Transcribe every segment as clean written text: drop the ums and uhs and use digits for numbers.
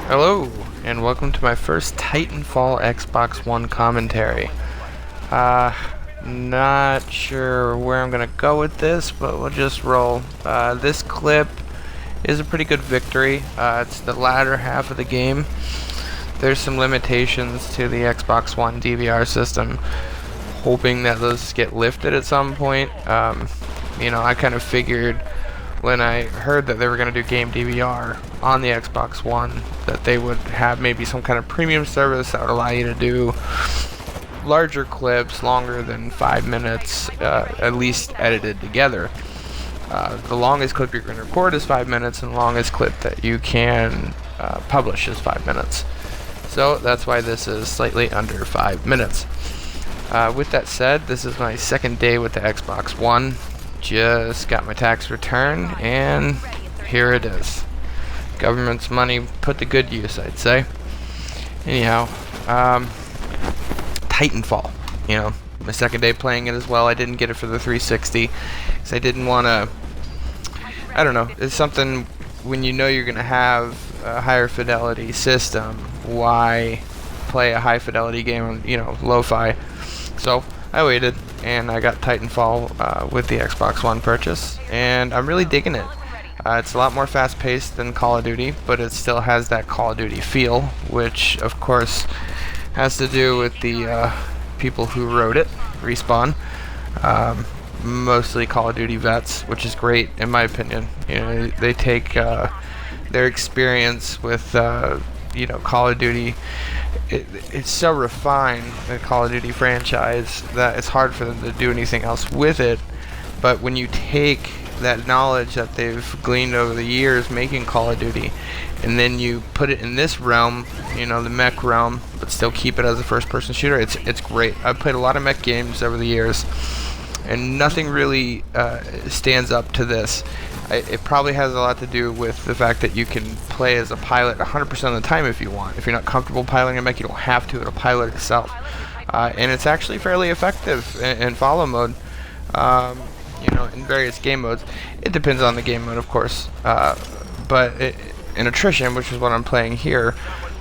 Hello, and welcome to my first Titanfall Xbox One commentary. Not sure where I'm gonna go with this, but we'll just roll. This clip is a pretty good victory. It's the latter half of the game. There's some limitations to the Xbox One DVR system. Hoping that those get lifted at some point. I kind of figured when I heard that they were going to do game DVR on the Xbox One that they would have maybe some kind of premium service that would allow you to do larger clips, longer than 5 minutes, at least edited together. The longest clip you can record is 5 minutes, and the longest clip that you can publish is 5 minutes. So that's why this is slightly under 5 minutes. With that said, this is my second day with the Xbox One. Just got my tax return, and here it is. Government's money put to good use, I'd say. Anyhow, Titanfall. My second day playing it as well. I didn't get it for the 360 because I didn't want to. I don't know. It's something when you know you're going to have a higher fidelity system. Why play a high fidelity game on lo-fi? So I waited, and I got Titanfall with the Xbox One purchase, and I'm really digging it. It's a lot more fast-paced than Call of Duty, but it still has that Call of Duty feel, which, of course, has to do with the people who wrote it, Respawn. Mostly Call of Duty vets, which is great, in my opinion. They take their experience with, Call of Duty. It's so refined, the Call of Duty franchise, that it's hard for them to do anything else with it. But when you take that knowledge that they've gleaned over the years making Call of Duty, and then you put it in this realm, the mech realm, but still keep it as a first-person shooter, it's great. I've played a lot of mech games over the years, and nothing really stands up to this. It probably has a lot to do with the fact that you can play as a pilot 100% of the time if you want. If you're not comfortable piloting a mech, you don't have to. It'll pilot itself. And it's actually fairly effective in follow mode, in various game modes. It depends on the game mode, of course. But in Attrition, which is what I'm playing here,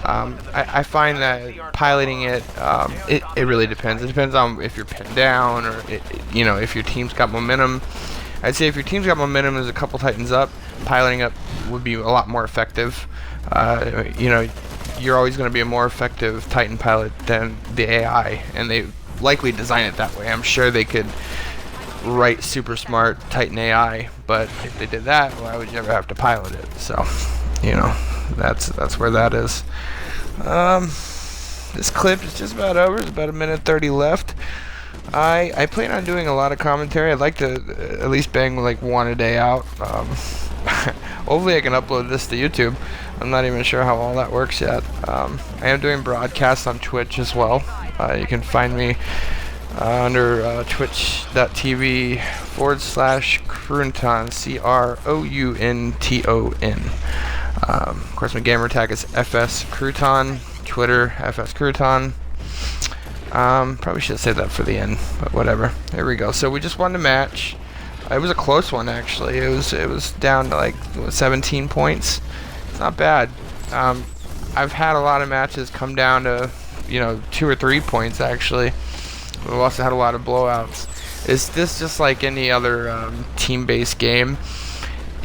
I find that piloting it really depends. It depends on if you're pinned down or, if your team's got momentum. I'd say if your team's got momentum, there's a couple Titans up, piloting up would be a lot more effective. You're always going to be a more effective Titan pilot than the AI, and they likely design it that way. I'm sure they could write super smart Titan AI, but if they did that, why would you ever have to pilot it? So, that's where that is. This clip is just about over. It's about 1:30 left. I plan on doing a lot of commentary. I'd like to at least bang like one a day out. Hopefully I can upload this to YouTube. I'm not even sure how all that works yet. I am doing broadcasts on Twitch as well. You can find me under twitch.tv/Crouton, CROUNTON. Of course, my gamer tag is FS Crouton, Twitter FS Crouton. Probably should save that for the end, but whatever. There we go. So we just won the match. It was a close one, actually. It was down to like 17 points. It's not bad. I've had a lot of matches come down to 2 or 3 points actually. We've also had a lot of blowouts. Is this just like any other team-based game?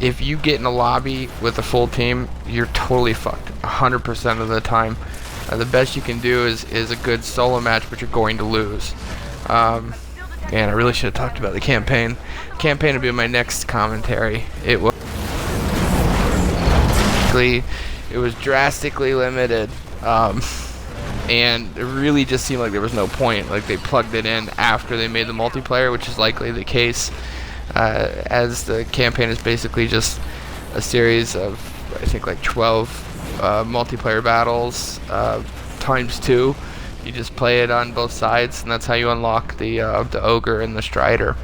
If you get in a lobby with a full team, you're totally fucked 100% of the time. The best you can do is a good solo match, but you're going to lose. Man, I really should have talked about the campaign. Campaign would be my next commentary. It was drastically limited, and it really just seemed like there was no point. Like they plugged it in after they made the multiplayer, which is likely the case, as the campaign is basically just a series of, I think, like 12 multiplayer battles times 2. You just play it on both sides, and that's how you unlock the ogre and the strider.